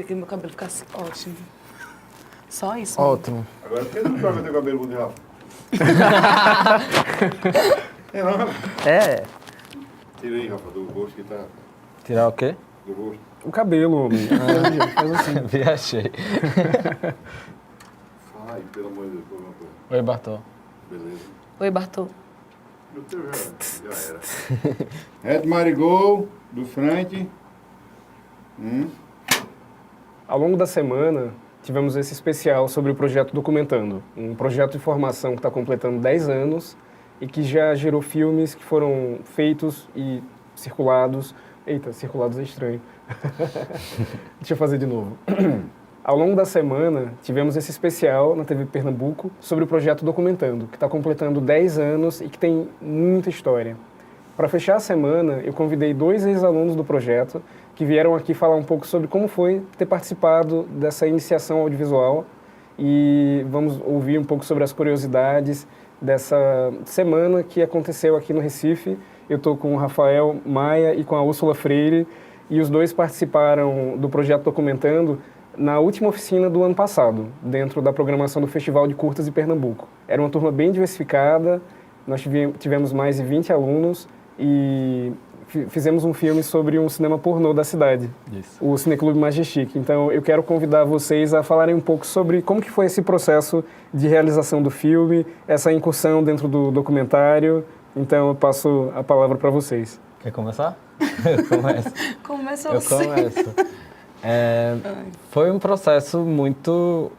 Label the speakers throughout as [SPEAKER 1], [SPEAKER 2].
[SPEAKER 1] que meu cabelo ficasse ótimo. Só isso.
[SPEAKER 2] Ótimo.
[SPEAKER 3] Agora, por que tu não joga teu cabelo pro Rafa? É, não, Rafa?
[SPEAKER 2] É.
[SPEAKER 3] Tira aí, Rafa, do rosto que tá...
[SPEAKER 2] Tirar o quê?
[SPEAKER 3] Do rosto.
[SPEAKER 4] O cabelo, homem. Faz assim.
[SPEAKER 2] Viajei.
[SPEAKER 3] Fala aí, pelo amor de Deus, por alguma coisa.
[SPEAKER 2] Oi, Bartô.
[SPEAKER 3] Beleza.
[SPEAKER 1] Oi, Bartô.
[SPEAKER 3] O teu já era. Red Marigol, do Frank.
[SPEAKER 4] Ao longo da semana, tivemos esse especial sobre o projeto Documentando, um projeto de formação que está completando 10 anos e que já gerou filmes que foram feitos e circulados. Eita, circulados é estranho. Deixa eu fazer de novo. Ao longo da semana, tivemos esse especial na TV Pernambuco sobre o projeto Documentando, que está completando 10 anos e que tem muita história. Para fechar a semana, eu convidei 2 ex-alunos do projeto que vieram aqui falar um pouco sobre como foi ter participado dessa iniciação audiovisual e vamos ouvir um pouco sobre as curiosidades dessa semana que aconteceu aqui no Recife. Eu estou com o Rafael Maia e com a Úrsula Freire e os dois participaram do projeto Documentando na última oficina do ano passado, dentro da programação do Festival de Curtas de Pernambuco. Era uma turma bem diversificada, nós tivemos mais de 20 alunos e fizemos um filme sobre um cinema pornô da cidade,
[SPEAKER 2] Isso.
[SPEAKER 4] o Cineclube Majestic. Então, eu quero convidar vocês a falarem um pouco sobre como que foi esse processo de realização do filme, essa incursão dentro do documentário. Então, eu passo a palavra para vocês.
[SPEAKER 2] Quer começar? Eu começo.
[SPEAKER 1] Começa
[SPEAKER 2] Eu
[SPEAKER 1] você.
[SPEAKER 2] começo. Foi um processo muito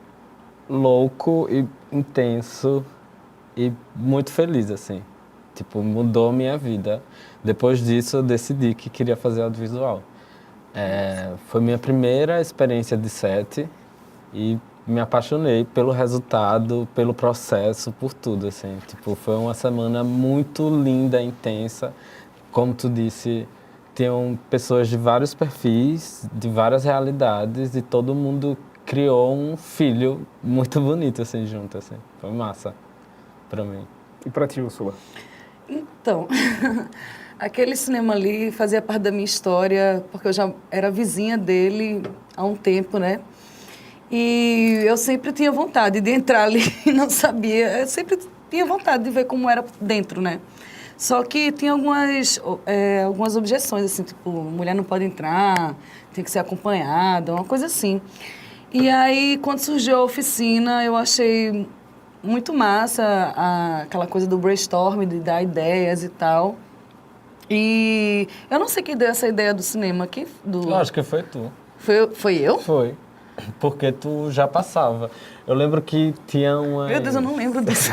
[SPEAKER 2] louco e intenso e muito feliz, assim. Tipo, mudou minha vida. Depois disso, eu decidi que queria fazer audiovisual. Foi minha primeira experiência de set e me apaixonei pelo resultado, pelo processo, por tudo, assim. Tipo, foi uma semana muito linda, intensa. Como tu disse, tinham pessoas de vários perfis, de várias realidades e todo mundo criou um filho muito bonito, assim, junto, assim. Foi massa pra mim.
[SPEAKER 4] E para ti, Úrsula?
[SPEAKER 1] Então, aquele cinema ali fazia parte da minha história, porque eu já era vizinha dele há um tempo, né? E eu sempre tinha vontade de entrar ali e não sabia. Eu sempre tinha vontade de ver como era dentro, né? Só que tinha algumas objeções, assim, tipo, mulher não pode entrar, tem que ser acompanhada, uma coisa assim. E aí, quando surgiu a oficina, eu achei muito massa aquela coisa do brainstorm, de dar ideias e tal. E eu não sei quem deu essa ideia do cinema.
[SPEAKER 2] Eu acho que foi tu.
[SPEAKER 1] Foi eu?
[SPEAKER 2] Foi. Porque tu já passava. Eu lembro que tinha uma...
[SPEAKER 1] Meu Deus, eu não lembro disso.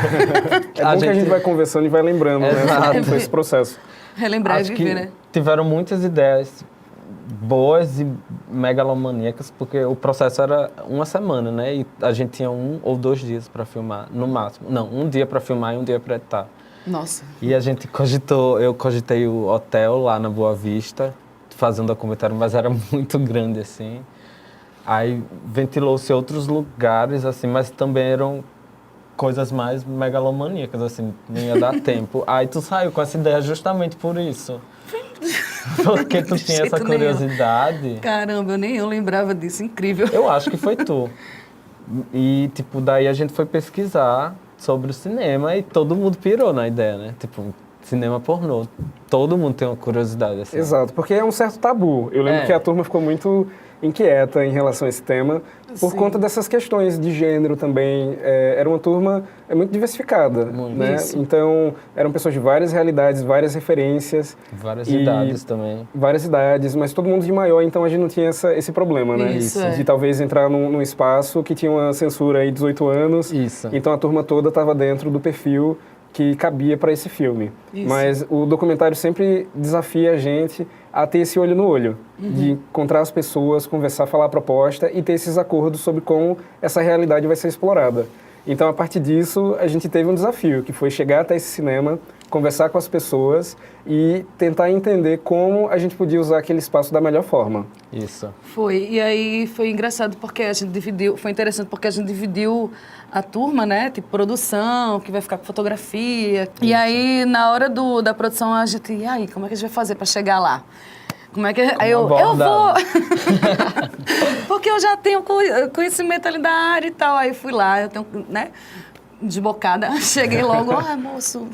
[SPEAKER 4] É bom que a gente vai conversando e vai lembrando, né? Foi esse processo.
[SPEAKER 1] Relembrar
[SPEAKER 2] Acho
[SPEAKER 1] e
[SPEAKER 2] que
[SPEAKER 1] viver, né?
[SPEAKER 2] tiveram muitas ideias boas e megalomaníacas, porque o processo era uma semana, né? E a gente tinha 1 ou 2 dias para filmar, no máximo. Não, 1 dia para filmar e 1 dia para editar.
[SPEAKER 1] Nossa.
[SPEAKER 2] E a gente eu cogitei o hotel lá na Boa Vista, fazendo documentário, mas era muito grande, assim. Aí ventilou-se outros lugares, assim, mas também eram coisas mais megalomaníacas, assim, não ia dar tempo. Aí tu saiu com essa ideia justamente por isso. Porque tu
[SPEAKER 1] De
[SPEAKER 2] tinha essa
[SPEAKER 1] jeito nenhum.
[SPEAKER 2] curiosidade.
[SPEAKER 1] Caramba, nem eu lembrava disso, incrível.
[SPEAKER 2] Eu acho que foi tu. E, tipo, daí a gente foi pesquisar sobre o cinema e todo mundo pirou na ideia, né? Tipo, cinema pornô. Todo mundo tem uma curiosidade, assim.
[SPEAKER 4] Muito, porque é um certo tabu. Eu lembro que a turma ficou muito inquieta em relação a esse tema, por
[SPEAKER 1] Sim.
[SPEAKER 4] conta dessas questões de gênero também. Era uma turma muito diversificada,
[SPEAKER 2] Muito.
[SPEAKER 4] né?
[SPEAKER 1] Isso.
[SPEAKER 4] Então, eram pessoas de várias realidades, várias referências.
[SPEAKER 2] Várias
[SPEAKER 4] E
[SPEAKER 2] idades também.
[SPEAKER 4] Várias idades, mas todo mundo de maior, então a gente não tinha esse problema, né?
[SPEAKER 1] Isso, é.
[SPEAKER 4] De talvez entrar num espaço que tinha uma censura aí de 18 anos.
[SPEAKER 2] Isso.
[SPEAKER 4] Então a turma toda estava dentro do perfil que cabia para esse filme.
[SPEAKER 1] Isso.
[SPEAKER 4] Mas o documentário sempre desafia a gente a ter esse olho no olho, de encontrar as pessoas, conversar, falar a proposta e ter esses acordos sobre como essa realidade vai ser explorada. Então, a partir disso, a gente teve um desafio, que foi chegar até esse cinema, conversar com as pessoas e tentar entender como a gente podia usar aquele espaço da melhor forma.
[SPEAKER 2] Isso.
[SPEAKER 1] Foi, e aí foi engraçado porque a gente dividiu, foi interessante porque a gente dividiu a turma, né, tipo produção, que vai ficar com fotografia. E aí, na hora da produção, a gente, e aí, como é que a gente vai fazer para chegar lá? Como é que é? Aí eu vou! Porque eu já tenho conhecimento ali da área e tal. Aí fui lá, eu tenho, né, desbocada. Cheguei logo, moço,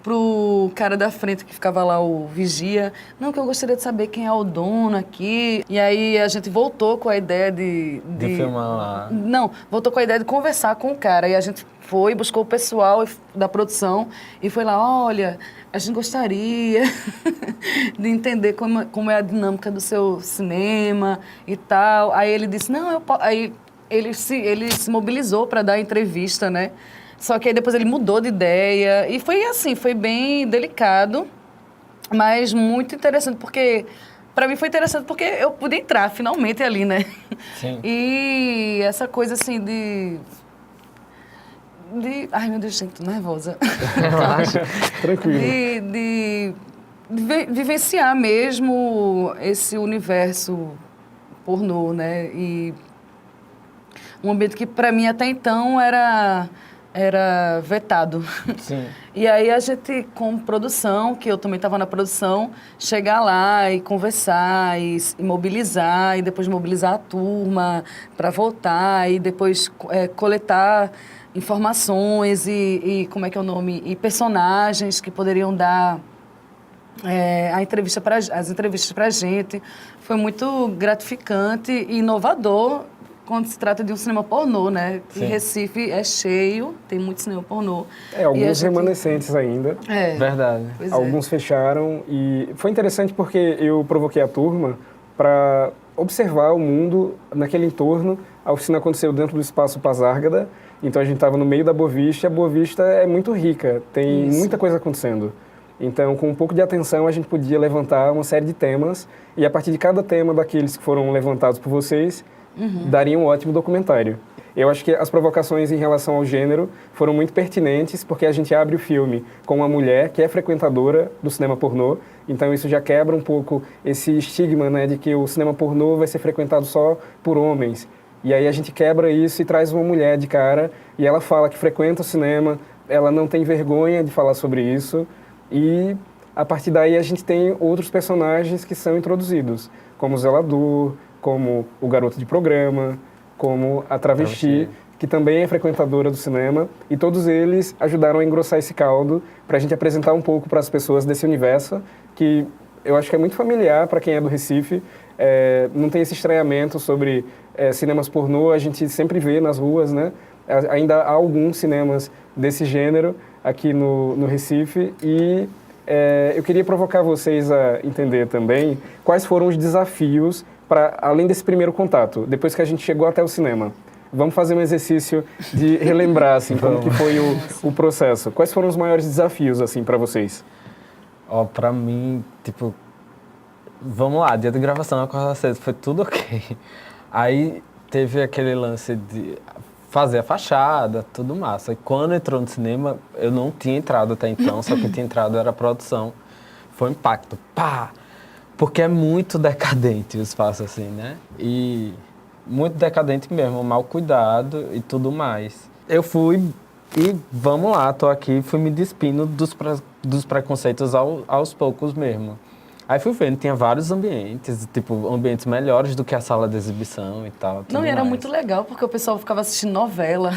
[SPEAKER 1] pro cara da frente que ficava lá, o vigia. Não, que eu gostaria de saber quem é o dono aqui. E aí a gente voltou com a ideia de
[SPEAKER 2] filmar lá.
[SPEAKER 1] Não, voltou com a ideia de conversar com o cara. E a gente foi, buscou o pessoal da produção e foi lá, olha, a gente gostaria de entender como é a dinâmica do seu cinema e tal. Aí ele disse, não, eu posso... Aí ele se mobilizou para dar a entrevista, né? Só que aí depois ele mudou de ideia. E foi assim, foi bem delicado, mas muito interessante, porque... Para mim foi interessante porque eu pude entrar finalmente ali, né?
[SPEAKER 2] Sim.
[SPEAKER 1] E essa coisa assim ai, meu Deus, gente, tô nervosa.
[SPEAKER 4] Relaxa, tranquilo.
[SPEAKER 1] De vivenciar mesmo esse universo pornô, né? E um ambiente que para mim até então era vetado.
[SPEAKER 2] Sim.
[SPEAKER 1] E aí a gente, com produção, que eu também estava na produção, chegar lá e conversar e mobilizar, e depois mobilizar a turma para voltar, e depois coletar informações e como é que é o nome? E personagens que poderiam dar as entrevistas para a gente. Foi muito gratificante e inovador quando se trata de um cinema pornô, né?
[SPEAKER 2] Sim.
[SPEAKER 1] E Recife é cheio, tem muito cinema pornô.
[SPEAKER 4] Alguns remanescentes ainda.
[SPEAKER 2] Verdade.
[SPEAKER 1] Pois
[SPEAKER 4] Alguns fecharam e foi interessante porque eu provoquei a turma para observar o mundo naquele entorno. A oficina aconteceu dentro do Espaço Pazárgada, então a gente estava no meio da Boa Vista, e a Boa Vista é muito rica, tem muita coisa acontecendo. Então, com um pouco de atenção, a gente podia levantar uma série de temas e a partir de cada tema daqueles que foram levantados por vocês, daria um ótimo documentário. Eu acho que as provocações em relação ao gênero foram muito pertinentes, porque a gente abre o filme com uma mulher que é frequentadora do cinema pornô, então isso já quebra um pouco esse estigma, né, de que o cinema pornô vai ser frequentado só por homens. E aí a gente quebra isso e traz uma mulher de cara, e ela fala que frequenta o cinema, ela não tem vergonha de falar sobre isso, e a partir daí a gente tem outros personagens que são introduzidos, como o zelador, como o garoto de programa, como a travesti, que também é frequentadora do cinema, e todos eles ajudaram a engrossar esse caldo para a gente apresentar um pouco para as pessoas desse universo, que eu acho que é muito familiar para quem é do Recife, não tem esse estranhamento sobre cinemas pornô, a gente sempre vê nas ruas, né? Ainda há alguns cinemas desse gênero aqui no Recife, e eu queria provocar vocês a entender também quais foram os desafios para além desse primeiro contato, depois que a gente chegou até o cinema. Vamos fazer um exercício de relembrar, assim, como que foi o processo. Quais foram os maiores desafios, assim, para vocês?
[SPEAKER 2] Pra mim, tipo, vamos lá, dia de gravação, acordar cedo, foi tudo ok. Aí teve aquele lance de fazer a fachada, tudo massa. E quando entrou no cinema, eu não tinha entrado até então, só que tinha entrado era a produção. Foi um impacto, pá! Porque é muito decadente o espaço, assim, né? E muito decadente mesmo, mal cuidado e tudo mais. Eu fui e vamos lá, tô aqui, fui me despindo dos preconceitos aos poucos mesmo. Aí fui vendo, tinha vários ambientes, tipo, ambientes melhores do que a sala de exibição e tal.
[SPEAKER 1] Não, e era muito legal, porque o pessoal ficava assistindo novela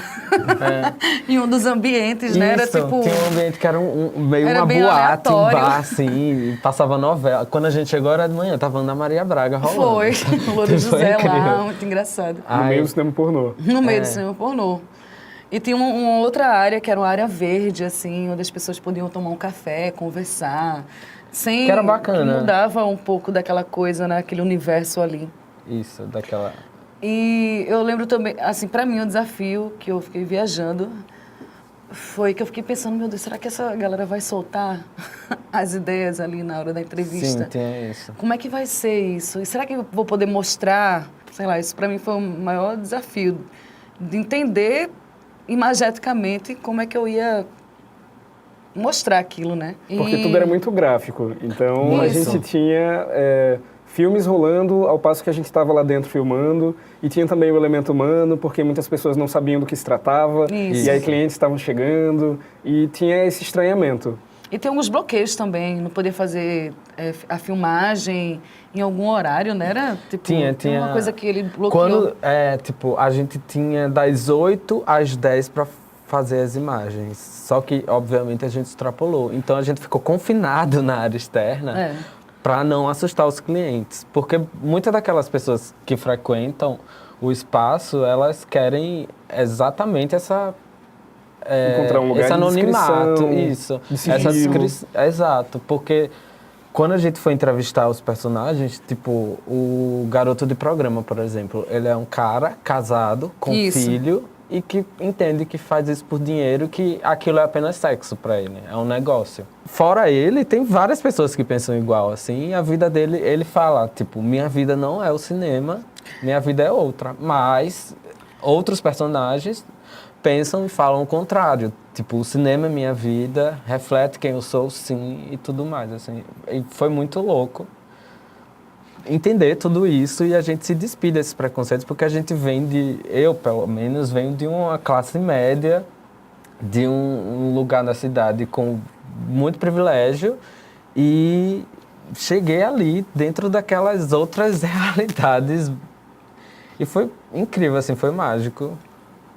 [SPEAKER 1] em um dos ambientes, né? Era
[SPEAKER 2] Isso,
[SPEAKER 1] tipo...
[SPEAKER 2] tinha um ambiente que era meio
[SPEAKER 1] Era
[SPEAKER 2] uma
[SPEAKER 1] bem
[SPEAKER 2] boate, um
[SPEAKER 1] aleatório.
[SPEAKER 2] bar, assim, e passava novela. Quando a gente chegou era de manhã, tava Ana Maria Braga rolando.
[SPEAKER 1] Foi, o Louro
[SPEAKER 2] Foi
[SPEAKER 1] José
[SPEAKER 2] incrível.
[SPEAKER 1] lá, muito engraçado.
[SPEAKER 4] No meio do cinema pornô.
[SPEAKER 1] No meio do cinema pornô. E tinha uma outra área, que era uma área verde, assim, onde as pessoas podiam tomar um café, conversar, sem...
[SPEAKER 2] Que era bacana.
[SPEAKER 1] Que mudava um pouco daquela coisa, né, aquele universo ali.
[SPEAKER 2] Isso, daquela...
[SPEAKER 1] E eu lembro também, assim, pra mim, o desafio que eu fiquei viajando foi que eu fiquei pensando, meu Deus, será que essa galera vai soltar as ideias ali na hora da entrevista?
[SPEAKER 2] Sim, tem isso.
[SPEAKER 1] Como é que vai ser isso? E será que eu vou poder mostrar? Sei lá, isso pra mim foi o maior desafio, de entender imageticamente como é que eu ia mostrar aquilo, né?
[SPEAKER 4] Porque tudo era muito gráfico, então a
[SPEAKER 1] Isso.
[SPEAKER 4] gente tinha filmes rolando ao passo que a gente estava lá dentro filmando, e tinha também o elemento humano, porque muitas pessoas não sabiam do que se tratava,
[SPEAKER 1] Isso.
[SPEAKER 4] e aí clientes estavam chegando, e tinha esse estranhamento.
[SPEAKER 1] E tem alguns bloqueios também, não poder fazer a filmagem em algum horário, né? Era, tipo,
[SPEAKER 2] Tinha
[SPEAKER 1] uma coisa que ele bloqueou.
[SPEAKER 2] Quando, tipo, a gente tinha das 8 às 10 para fazer as imagens. Só que, obviamente, a gente extrapolou. Então, a gente ficou confinado na área externa para não assustar os clientes. Porque muitas daquelas pessoas que frequentam o espaço, elas querem exatamente
[SPEAKER 4] encontrar um lugar
[SPEAKER 2] esse anonimato,
[SPEAKER 4] de
[SPEAKER 2] isso.
[SPEAKER 4] sigilo.
[SPEAKER 2] Exato, porque quando a gente foi entrevistar os personagens, tipo, o garoto de programa, por exemplo, ele é um cara casado, com filho, e que entende que faz isso por dinheiro, que aquilo é apenas sexo pra ele, é um negócio. Fora ele, tem várias pessoas que pensam igual, assim, e a vida dele, ele fala, tipo, minha vida não é o cinema, minha vida é outra, mas outros personagens pensam e falam o contrário. Tipo, o cinema é minha vida, reflete quem eu sou, sim, e tudo mais, assim. E foi muito louco entender tudo isso e a gente se despir desses preconceitos, porque a gente vem eu, pelo menos, venho de uma classe média, de um lugar na cidade com muito privilégio e cheguei ali dentro daquelas outras realidades e foi incrível, assim, foi mágico,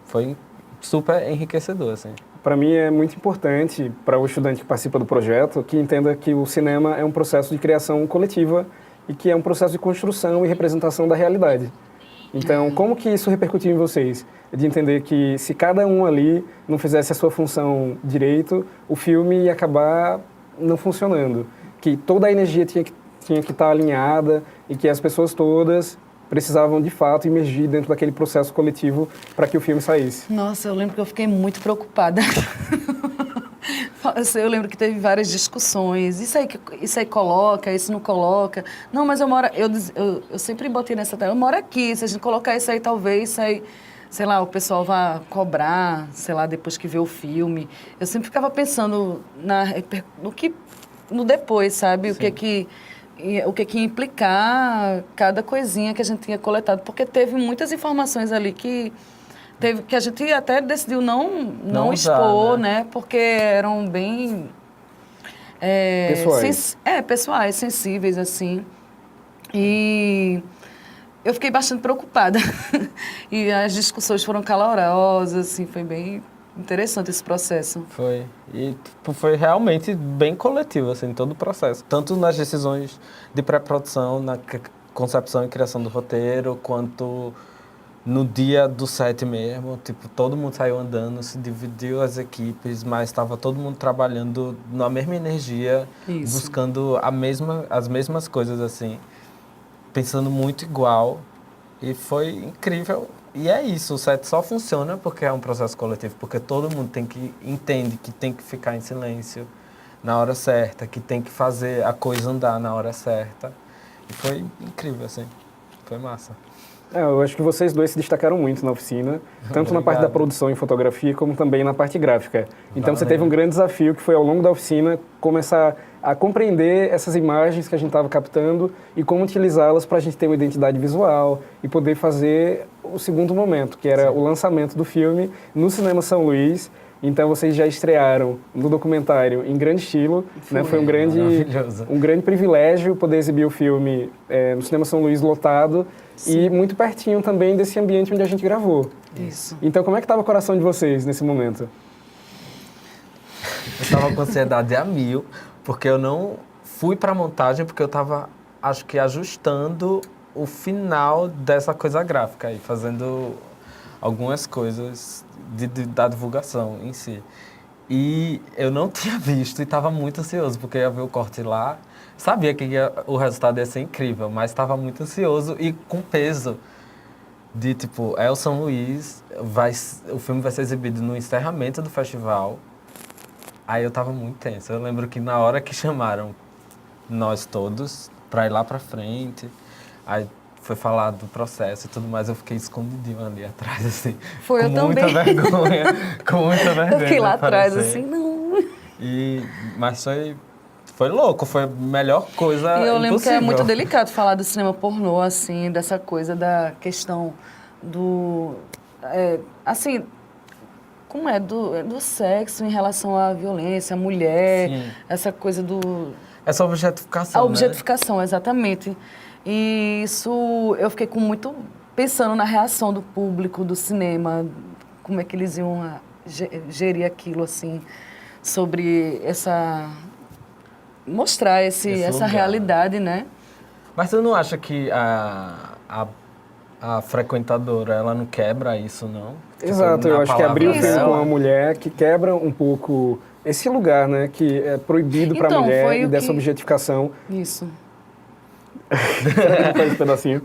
[SPEAKER 2] foi super enriquecedor, assim.
[SPEAKER 4] Para mim é muito importante, para o estudante que participa do projeto, que entenda que o cinema é um processo de criação coletiva e que é um processo de construção e representação da realidade. Então, como que isso repercutiu em vocês? De entender que se cada um ali não fizesse a sua função direito, o filme ia acabar não funcionando. Que toda a energia tinha que estar alinhada e que as pessoas todas precisavam, de fato, imergir dentro daquele processo coletivo para que o filme saísse.
[SPEAKER 1] Nossa, eu lembro que eu fiquei muito preocupada. Eu lembro que teve várias discussões. Isso aí coloca, isso não coloca. Não, mas eu moro... Eu sempre botei nessa tela. Eu moro aqui. Se a gente colocar isso aí, talvez isso aí... Sei lá, o pessoal vá cobrar, sei lá, depois que vê o filme. Eu sempre ficava pensando no depois, sabe? O que ia implicar cada coisinha que a gente tinha coletado. Porque teve muitas informações ali que a gente até decidiu não expor,
[SPEAKER 2] usar,
[SPEAKER 1] né? Porque eram bem...
[SPEAKER 4] Pessoais.
[SPEAKER 1] Pessoais, sensíveis, assim. E eu fiquei bastante preocupada. E as discussões foram calorosas, assim, foi bem interessante esse processo.
[SPEAKER 2] Foi. E tipo, foi realmente bem coletivo, assim, todo o processo. Tanto nas decisões de pré-produção, na concepção e criação do roteiro, quanto no dia do set mesmo. Tipo, todo mundo saiu andando, se dividiu as equipes, mas estava todo mundo trabalhando na mesma energia, buscando as mesmas coisas, assim, pensando muito igual. E foi incrível. E é isso, o set só funciona porque é um processo coletivo, porque todo mundo entende que tem que ficar em silêncio na hora certa, que tem que fazer a coisa andar na hora certa. E foi incrível, assim, foi massa.
[SPEAKER 4] Eu acho que vocês dois se destacaram muito na oficina, tanto na parte da produção em fotografia, como também na parte gráfica. Então você teve um grande desafio, que foi ao longo da oficina começar a compreender essas imagens que a gente estava captando e como utilizá-las para a gente ter uma identidade visual e poder fazer o segundo momento, que era o lançamento do filme no Cinema São Luís. Então vocês já estrearam no documentário em grande estilo, né? Foi um grande privilégio poder exibir o filme no Cinema São Luís lotado. Sim. E muito pertinho também desse ambiente onde a gente gravou.
[SPEAKER 1] Isso.
[SPEAKER 4] Então como é que estava o coração de vocês nesse momento?
[SPEAKER 2] Eu estava com ansiedade a mil, porque eu não fui para a montagem, porque eu estava, acho que, ajustando o final dessa coisa gráfica aí, fazendo algumas coisas da divulgação em si. E eu não tinha visto e estava muito ansioso, porque eu ia ver o corte lá. Sabia que o resultado ia ser incrível, mas estava muito ansioso e com peso de, tipo, São Luís, o filme vai ser exibido no encerramento do festival. Aí eu estava muito tenso. Eu lembro que na hora que chamaram nós todos para ir lá para frente, aí foi falar do processo e tudo mais, eu fiquei escondidinho ali atrás, assim.
[SPEAKER 1] Foi, eu também.
[SPEAKER 2] Com muita vergonha. Eu fiquei
[SPEAKER 1] lá atrás, assim, não.
[SPEAKER 2] Mas foi louco, foi a melhor coisa impossível.
[SPEAKER 1] E eu lembro que é muito delicado falar do cinema pornô, assim, dessa coisa da questão do... assim, como é, do sexo em relação à violência, à mulher,
[SPEAKER 2] Sim.
[SPEAKER 1] essa coisa do...
[SPEAKER 2] Essa objetificação,
[SPEAKER 1] A
[SPEAKER 2] né?
[SPEAKER 1] objetificação, exatamente. E isso, eu fiquei pensando na reação do público, do cinema, como é que eles iam gerir aquilo, assim, sobre mostrar
[SPEAKER 2] Esse
[SPEAKER 1] essa
[SPEAKER 2] lugar.
[SPEAKER 1] realidade, né?
[SPEAKER 2] Mas você não acha que a frequentadora, ela não quebra isso, não?
[SPEAKER 4] Exato,
[SPEAKER 2] Tipo,
[SPEAKER 4] eu
[SPEAKER 2] na
[SPEAKER 4] acho que abrir o
[SPEAKER 2] palavra
[SPEAKER 4] filme com
[SPEAKER 2] dela.
[SPEAKER 4] uma mulher que quebra um pouco esse lugar, né? Que é proibido para a
[SPEAKER 1] Então,
[SPEAKER 4] mulher
[SPEAKER 1] foi
[SPEAKER 4] e
[SPEAKER 1] o
[SPEAKER 4] dessa
[SPEAKER 1] que-
[SPEAKER 4] objetificação.
[SPEAKER 1] Isso.
[SPEAKER 4] Será que não faz esse pedacinho?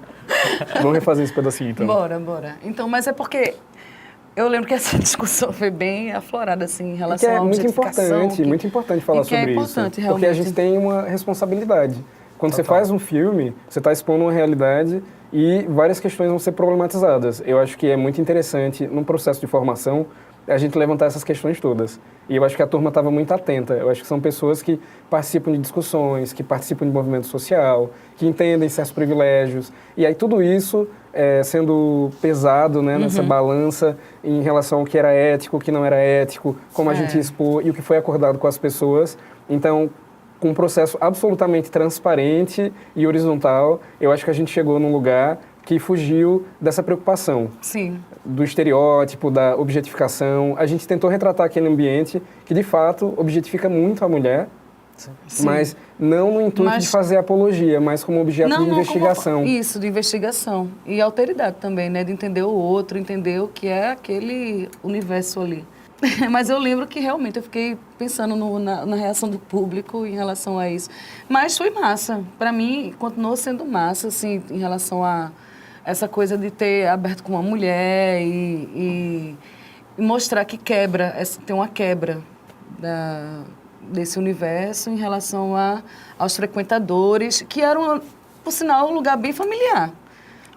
[SPEAKER 4] Vamos refazer esse pedacinho, então.
[SPEAKER 1] Bora. Então, mas é porque eu lembro que essa discussão foi bem aflorada, assim, em
[SPEAKER 4] E que
[SPEAKER 1] relação
[SPEAKER 4] é
[SPEAKER 1] à
[SPEAKER 4] muito
[SPEAKER 1] objetificação.
[SPEAKER 4] muito importante falar
[SPEAKER 1] e que é
[SPEAKER 4] sobre
[SPEAKER 1] importante,
[SPEAKER 4] isso. Porque a
[SPEAKER 1] realmente.
[SPEAKER 4] gente tem uma responsabilidade. Quando você
[SPEAKER 2] Total.
[SPEAKER 4] faz um filme, você está expondo uma realidade e várias questões vão ser problematizadas. Eu acho que é muito interessante, num processo de formação, a gente levantar essas questões todas. E eu acho que a turma estava muito atenta. Eu acho que são pessoas que participam de discussões, que participam de movimento social, que entendem certos privilégios. E aí tudo isso sendo pesado, né, nessa balança em relação ao que era ético, o que não era ético, como a gente expor e o que foi acordado com as pessoas. Então, com um processo absolutamente transparente e horizontal, eu acho que a gente chegou num lugar que fugiu dessa preocupação,
[SPEAKER 1] Sim.
[SPEAKER 4] do estereótipo, da objetificação. A gente tentou retratar aquele ambiente que, de fato, objetifica muito a mulher,
[SPEAKER 1] Sim.
[SPEAKER 4] mas não no intuito de fazer apologia, mas como objeto de investigação.
[SPEAKER 1] Isso, de investigação. E alteridade também, né? De entender o outro, entender o que é aquele universo ali. Mas eu lembro que realmente eu fiquei pensando na reação do público em relação a isso. Mas foi massa. Para mim, continuou sendo massa, assim, em relação a essa coisa de ter aberto com uma mulher e mostrar que tem uma quebra desse universo em relação aos frequentadores, que eram, por sinal, um lugar bem familiar.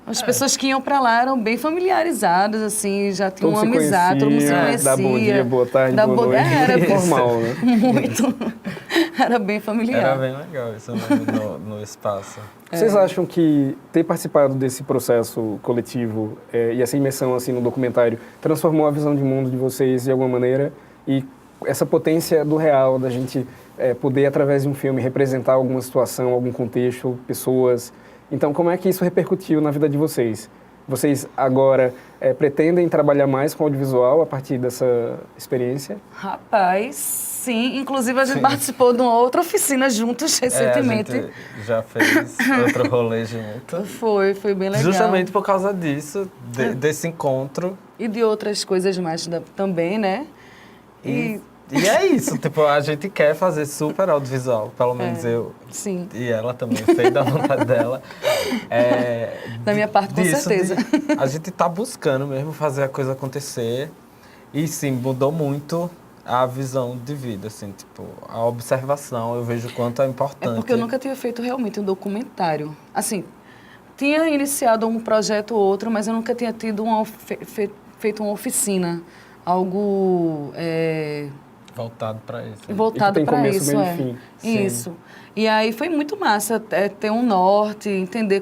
[SPEAKER 1] As pessoas que iam para lá eram bem familiarizadas, assim, já tinham uma amizade, todo mundo se conhecia.
[SPEAKER 4] Dá bom dia, boa tarde, boa noite.
[SPEAKER 1] Era
[SPEAKER 4] formal, né?
[SPEAKER 1] muito. Era bem familiar.
[SPEAKER 2] Era bem legal isso no espaço.
[SPEAKER 4] Vocês acham que ter participado desse processo coletivo e essa imersão assim, no documentário transformou a visão de mundo de vocês de alguma maneira? E essa potência do real, da gente poder, através de um filme, representar alguma situação, algum contexto, pessoas. Então, como é que isso repercutiu na vida de vocês? Vocês agora pretendem trabalhar mais com audiovisual a partir dessa experiência?
[SPEAKER 1] Rapaz, sim. Inclusive, a gente participou de uma outra oficina juntos recentemente.
[SPEAKER 2] A gente já fez outro rolê junto.
[SPEAKER 1] Foi bem legal.
[SPEAKER 2] Justamente por causa disso, desse encontro.
[SPEAKER 1] E de outras coisas mais também, né?
[SPEAKER 2] E é isso, tipo, a gente quer fazer super audiovisual, pelo menos eu.
[SPEAKER 1] Sim.
[SPEAKER 2] E ela também fez da vontade dela.
[SPEAKER 1] Da minha parte, com certeza.
[SPEAKER 2] A gente tá buscando mesmo fazer a coisa acontecer. E sim, mudou muito a visão de vida, assim, tipo, a observação, eu vejo o quanto é importante.
[SPEAKER 1] É porque eu nunca tinha feito realmente um documentário. Assim, tinha iniciado um projeto ou outro, mas eu nunca tinha tido feito uma oficina, algo
[SPEAKER 2] voltado para isso.
[SPEAKER 1] voltado
[SPEAKER 4] tem
[SPEAKER 1] para
[SPEAKER 4] começo,
[SPEAKER 1] isso.
[SPEAKER 4] meio e fim.
[SPEAKER 2] Sim.
[SPEAKER 1] Isso. E aí foi muito massa ter um norte, entender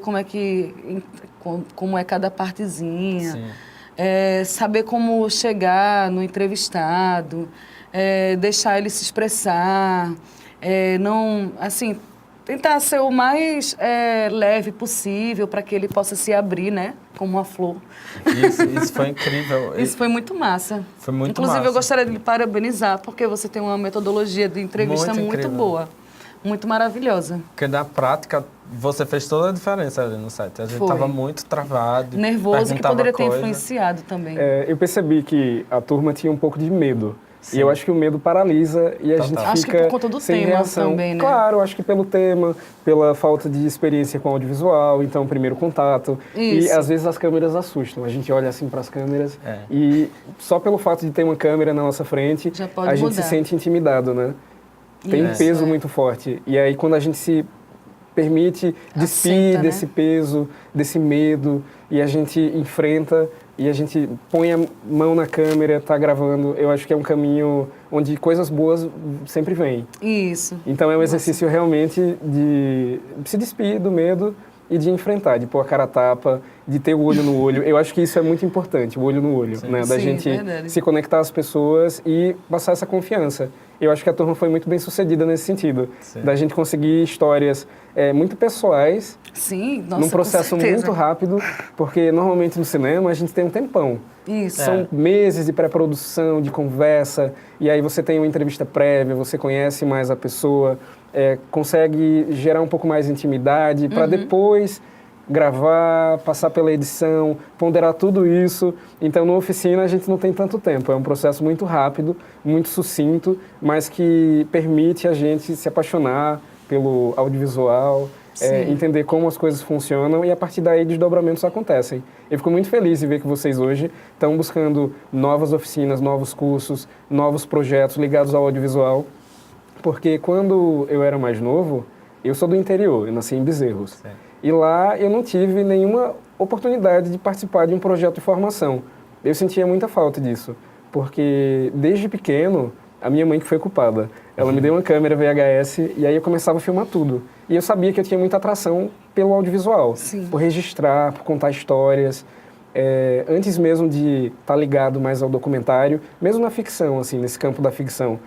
[SPEAKER 1] como é cada partezinha.
[SPEAKER 2] Sim.
[SPEAKER 1] Saber como chegar no entrevistado, deixar ele se expressar, não, assim, tentar ser o mais leve possível para que ele possa se abrir, né, como uma flor.
[SPEAKER 2] Isso foi incrível.
[SPEAKER 1] Isso foi muito massa.
[SPEAKER 2] Foi muito
[SPEAKER 1] Inclusive,
[SPEAKER 2] massa.
[SPEAKER 1] eu gostaria de lhe parabenizar, porque você tem uma metodologia de entrevista
[SPEAKER 2] Muito
[SPEAKER 1] muito
[SPEAKER 2] incrível.
[SPEAKER 1] boa, muito maravilhosa.
[SPEAKER 2] Porque na prática, você fez toda a diferença ali no set. A gente
[SPEAKER 1] Foi.
[SPEAKER 2] tava muito travado.
[SPEAKER 1] Nervoso, que
[SPEAKER 2] perguntava
[SPEAKER 1] poderia ter
[SPEAKER 2] coisa.
[SPEAKER 1] influenciado também.
[SPEAKER 4] Eu percebi que a turma tinha um pouco de medo. E eu acho que o medo paralisa e a
[SPEAKER 2] Total.
[SPEAKER 4] gente fica
[SPEAKER 1] Acho que por conta do
[SPEAKER 4] sem
[SPEAKER 1] tema
[SPEAKER 4] reação.
[SPEAKER 1] também, né?
[SPEAKER 4] Claro, acho que pelo tema, pela falta de experiência com audiovisual, então primeiro contato. E
[SPEAKER 1] Isso.
[SPEAKER 4] às vezes as câmeras assustam. A gente olha assim para as câmeras
[SPEAKER 2] É.
[SPEAKER 4] e só pelo fato de ter uma câmera na nossa frente,
[SPEAKER 1] Já pode
[SPEAKER 4] a gente
[SPEAKER 1] mudar.
[SPEAKER 4] se sente intimidado, né? Tem um
[SPEAKER 1] Isso,
[SPEAKER 4] peso muito forte. E aí quando a gente se permite despir
[SPEAKER 1] Aceita, né?
[SPEAKER 4] desse peso, desse medo, e a gente enfrenta, e a gente põe a mão na câmera, tá gravando, eu acho que é um caminho onde coisas boas sempre vêm.
[SPEAKER 1] Isso.
[SPEAKER 4] Então é um exercício realmente de se despir do medo e de enfrentar, de pôr a cara a tapa, de ter o olho no olho. Eu acho que isso é muito importante, o olho no olho, né? Da
[SPEAKER 1] Sim,
[SPEAKER 4] gente
[SPEAKER 1] verdade.
[SPEAKER 4] se conectar às pessoas e passar essa confiança. Eu acho que a turma foi muito bem sucedida nesse sentido, da gente conseguir histórias muito pessoais,
[SPEAKER 1] Sim, nossa,
[SPEAKER 4] num processo
[SPEAKER 1] com certeza.
[SPEAKER 4] muito rápido, porque normalmente no cinema a gente tem um tempão.
[SPEAKER 1] Isso.
[SPEAKER 4] São meses de pré-produção, de conversa, e aí você tem uma entrevista prévia, você conhece mais a pessoa, consegue gerar um pouco mais de intimidade para depois gravar, passar pela edição, ponderar tudo isso. Então, na oficina, a gente não tem tanto tempo. É um processo muito rápido, muito sucinto, mas que permite a gente se apaixonar pelo audiovisual, entender como as coisas funcionam e, a partir daí, desdobramentos acontecem. Eu fico muito feliz de ver que vocês hoje estão buscando novas oficinas, novos cursos, novos projetos ligados ao audiovisual, porque quando eu era mais novo, eu sou do interior, eu nasci em Bezerros.
[SPEAKER 2] Sim.
[SPEAKER 4] E lá eu não tive nenhuma oportunidade de participar de um projeto de formação. Eu sentia muita falta disso, porque desde pequeno, a minha mãe que foi culpada. Ela me deu uma câmera VHS e aí eu começava a filmar tudo. E eu sabia que eu tinha muita atração pelo audiovisual,
[SPEAKER 1] Sim.
[SPEAKER 4] por registrar, por contar histórias. Antes mesmo de estar ligado mais ao documentário, mesmo na ficção, assim, nesse campo da ficção,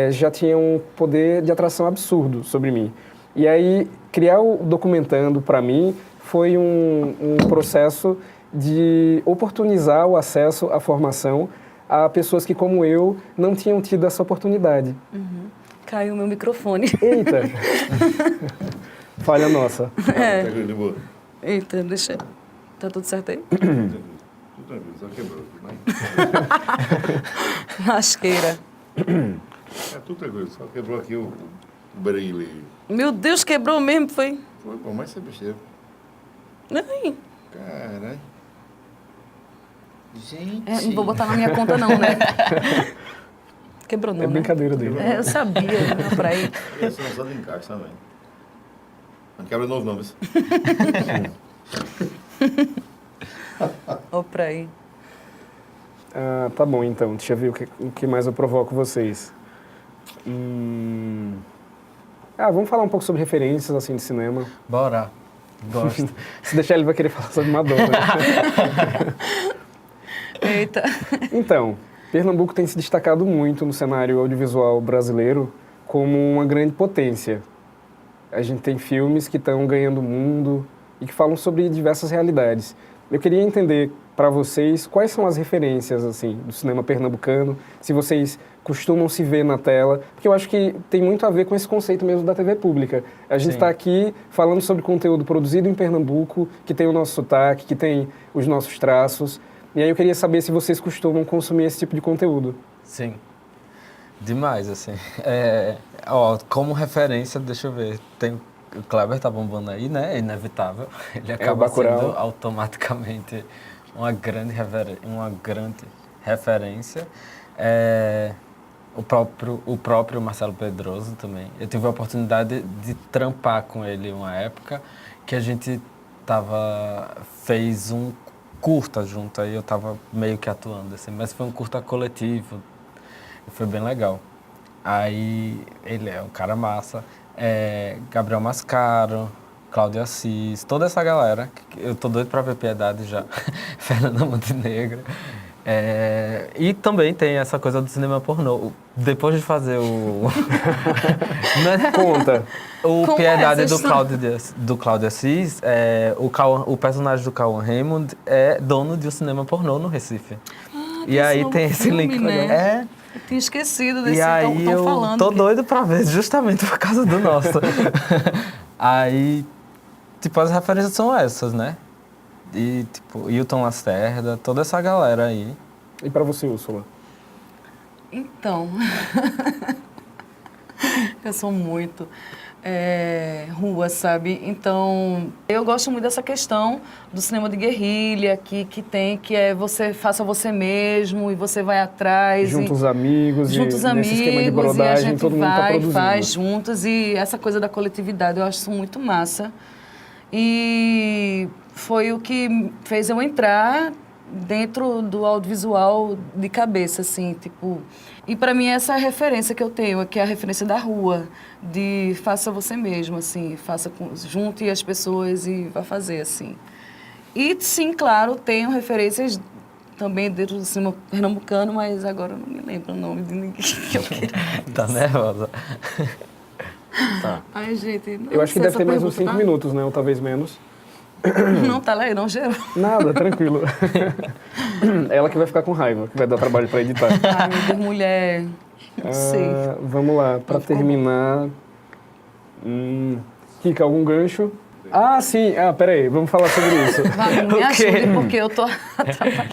[SPEAKER 4] já tinha um poder de atração absurdo sobre mim. E aí, criar o Documentando, para mim, foi um processo de oportunizar o acesso à formação a pessoas que, como eu, não tinham tido essa oportunidade.
[SPEAKER 1] Caiu o meu microfone.
[SPEAKER 4] Eita! Falha nossa.
[SPEAKER 3] Tranquilo, de boa.
[SPEAKER 1] Eita, deixa. Tá tudo certo aí?
[SPEAKER 3] Tudo tranquilo, só quebrou aqui, mas...
[SPEAKER 1] Lasqueira.
[SPEAKER 3] tudo tranquilo, só quebrou aqui o braille.
[SPEAKER 1] Meu Deus, quebrou mesmo, foi?
[SPEAKER 3] Foi bom, mas você besteira.
[SPEAKER 1] Ai.
[SPEAKER 3] Caralho. Gente.
[SPEAKER 1] Não vou botar na minha conta não, né? Quebrou não,
[SPEAKER 4] É
[SPEAKER 1] né?
[SPEAKER 4] brincadeira dele.
[SPEAKER 1] Eu sabia, não pra aí.
[SPEAKER 3] Esse não só de encaixe também. Não quebra novos nomes.
[SPEAKER 1] Ó pra aí.
[SPEAKER 4] Tá bom, então. Deixa eu ver o que mais eu provoco vocês. Vamos falar um pouco sobre referências, assim, de cinema.
[SPEAKER 2] Bora. Gosto.
[SPEAKER 4] Se deixar, ele vai querer falar sobre Madonna.
[SPEAKER 1] Eita.
[SPEAKER 4] Então, Pernambuco tem se destacado muito no cenário audiovisual brasileiro como uma grande potência. A gente tem filmes que estão ganhando o mundo e que falam sobre diversas realidades. Eu queria entender para vocês quais são as referências assim do cinema pernambucano, se vocês costumam se ver na tela, porque eu acho que tem muito a ver com esse conceito mesmo da TV pública. A gente está aqui falando sobre conteúdo produzido em Pernambuco, que tem o nosso sotaque, que tem os nossos traços. E aí eu queria saber se vocês costumam consumir esse tipo de conteúdo.
[SPEAKER 2] Sim. Demais, assim. Como referência, deixa eu ver, o Kleber tá bombando aí, né? É inevitável. Ele acaba sendo automaticamente uma grande referência. O próprio Marcelo Pedroso também. Eu tive a oportunidade de trampar com ele uma época que a gente fez um curta junto, aí eu estava meio que atuando, assim, mas foi um curta coletivo, foi bem legal. Aí ele é um cara massa, Gabriel Mascaro, Cláudio Assis, toda essa galera, eu tô doido pra ver Piedade já, Fernanda Montenegro. E também tem essa coisa do cinema pornô. Depois de fazer o...
[SPEAKER 4] Conta.
[SPEAKER 2] O Piedade do Cláudio Assis, o personagem do Cauã Raymond é dono de um cinema pornô no Recife. E aí tem esse link.
[SPEAKER 1] Né? Eu tinha esquecido desse.
[SPEAKER 2] E aí eu tô doido pra ver, justamente por causa do nosso. Aí, tipo, as referências são essas, né? E, tipo, Hilton Lacerda, toda essa galera aí.
[SPEAKER 4] E pra você, Úrsula?
[SPEAKER 1] Então, eu sou muito rua, sabe? Então, eu gosto muito dessa questão do cinema de guerrilha, que é você faça você mesmo e você vai atrás.
[SPEAKER 4] Junta os amigos, nesse esquema de brodagem, todo mundo tá produzindo.
[SPEAKER 1] Faz juntos, e essa coisa da coletividade eu acho isso muito massa. E foi o que fez eu entrar dentro do audiovisual de cabeça, assim, tipo... E para mim essa é a referência que eu tenho, que é a referência da rua, de faça você mesmo, assim, junte as pessoas e vá fazer, assim. E sim, claro, tenho referências também dentro do cinema pernambucano, mas agora eu não me lembro o nome de ninguém que eu queira.
[SPEAKER 2] Tá nervosa? Tá.
[SPEAKER 1] Ai, gente, não
[SPEAKER 4] Eu acho que
[SPEAKER 1] sei
[SPEAKER 4] deve
[SPEAKER 1] essa
[SPEAKER 4] ter mais uns
[SPEAKER 1] pergunta,
[SPEAKER 4] 5 minutos, né? Ou talvez menos.
[SPEAKER 1] Não, tá lá, não gerou.
[SPEAKER 4] Nada, tranquilo. Ela que vai ficar com raiva, que vai dar trabalho para editar.
[SPEAKER 1] Ai, meu Deus, mulher, não sei.
[SPEAKER 4] Vamos lá, para
[SPEAKER 1] Não ficou
[SPEAKER 4] terminar. Kika, algum gancho? Ah, sim. Peraí, vamos falar sobre isso.
[SPEAKER 1] Vai, me ajude, porque eu tô atrapalhada.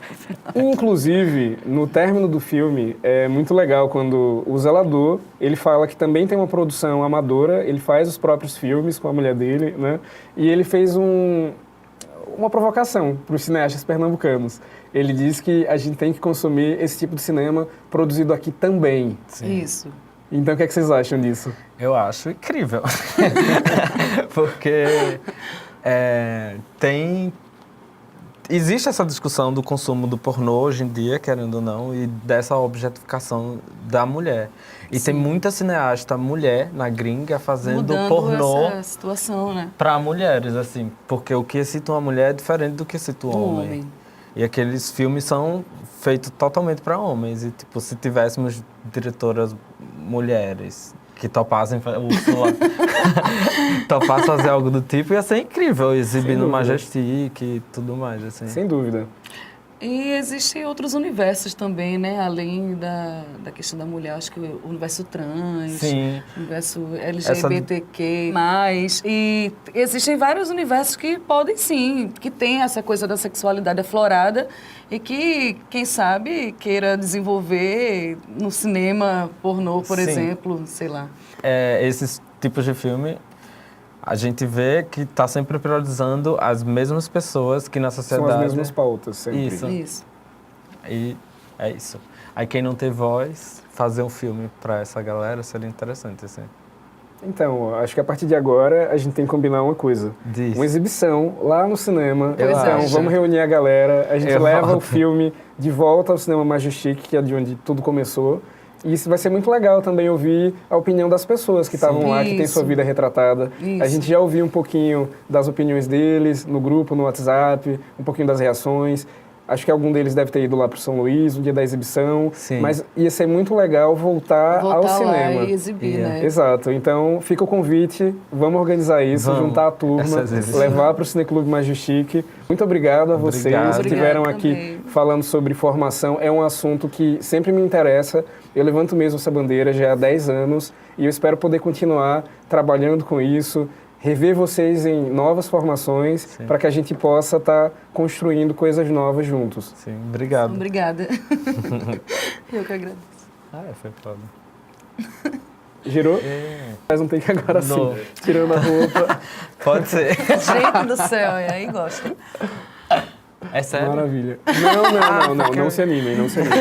[SPEAKER 4] Inclusive, no término do filme, é muito legal quando o zelador, ele fala que também tem uma produção amadora, ele faz os próprios filmes com a mulher dele, né? E ele fez uma provocação para os cineastas pernambucanos. Ele diz que a gente tem que consumir esse tipo de cinema produzido aqui também.
[SPEAKER 2] Sim.
[SPEAKER 1] Isso.
[SPEAKER 4] Então, o que é que vocês acham disso?
[SPEAKER 2] Eu acho incrível. Porque existe essa discussão do consumo do pornô hoje em dia, querendo ou não, e dessa objetificação da mulher. E tem muita cineasta mulher na gringa fazendo
[SPEAKER 1] Mudando
[SPEAKER 2] pornô
[SPEAKER 1] essa situação, né?
[SPEAKER 2] para mulheres, assim. Porque o que excita uma mulher é diferente do que excita um homem. E aqueles filmes são feitos totalmente para homens. E, tipo, se tivéssemos diretoras mulheres que topassem topassem fazer algo do tipo, ia ser incrível, exibir no Majestic e tudo mais, assim.
[SPEAKER 4] Sem dúvida.
[SPEAKER 1] E existem outros universos também, né? Além da questão da mulher, acho que o universo trans,
[SPEAKER 2] Sim.
[SPEAKER 1] o universo LGBTQ+. E existem vários universos que podem sim, que tem essa coisa da sexualidade aflorada e que, quem sabe, queira desenvolver no cinema pornô, por
[SPEAKER 2] Sim.
[SPEAKER 1] exemplo, sei lá.
[SPEAKER 2] Esses tipos de filme, a gente vê que está sempre priorizando as mesmas pessoas que na sociedade...
[SPEAKER 4] São as mesmas pautas, sempre.
[SPEAKER 1] Isso.
[SPEAKER 2] E é isso. Aí quem não tem voz, fazer um filme para essa galera seria interessante, assim.
[SPEAKER 4] Então, acho que a partir de agora a gente tem que combinar uma coisa.
[SPEAKER 2] Diz.
[SPEAKER 4] Uma exibição lá no cinema.
[SPEAKER 2] Eu
[SPEAKER 4] Então,
[SPEAKER 2] acho.
[SPEAKER 4] vamos reunir a galera. A gente
[SPEAKER 2] Eu
[SPEAKER 4] leva
[SPEAKER 2] volto.
[SPEAKER 4] o filme de volta ao Cinema Majestic, que é de onde tudo começou. E isso vai ser muito legal também ouvir a opinião das pessoas que estavam lá, que têm sua vida retratada.
[SPEAKER 1] Isso.
[SPEAKER 4] A gente já ouviu um pouquinho das opiniões deles no grupo, no WhatsApp, um pouquinho das reações. Acho que algum deles deve ter ido lá para o São Luís, no dia da exibição.
[SPEAKER 2] Sim.
[SPEAKER 4] Mas ia ser muito legal voltar ao
[SPEAKER 1] Voltar lá
[SPEAKER 4] cinema.
[SPEAKER 1] e exibir, né?
[SPEAKER 4] Exato. Então, fica o convite. Vamos organizar isso,
[SPEAKER 2] Vamos.
[SPEAKER 4] juntar a turma,
[SPEAKER 2] Essas vezes.
[SPEAKER 4] levar para o Cineclube Majestic. Muito obrigado a vocês
[SPEAKER 2] Obrigado.
[SPEAKER 4] que estiveram
[SPEAKER 1] Obrigada
[SPEAKER 4] aqui
[SPEAKER 1] também.
[SPEAKER 4] falando sobre formação. É um assunto que sempre me interessa. Eu levanto mesmo essa bandeira já há 10 anos e eu espero poder continuar trabalhando com isso, rever vocês em novas formações para que a gente possa estar construindo coisas novas juntos.
[SPEAKER 2] Sim, obrigado.
[SPEAKER 1] Obrigada. Eu que agradeço.
[SPEAKER 2] Foi foda.
[SPEAKER 4] Girou? Mas não tem que agora sim,
[SPEAKER 2] Não.
[SPEAKER 4] tirando a roupa.
[SPEAKER 2] Pode ser.
[SPEAKER 1] Gente do céu, e aí gosta.
[SPEAKER 2] É sério?
[SPEAKER 4] Maravilha. Não se animem, não se animem.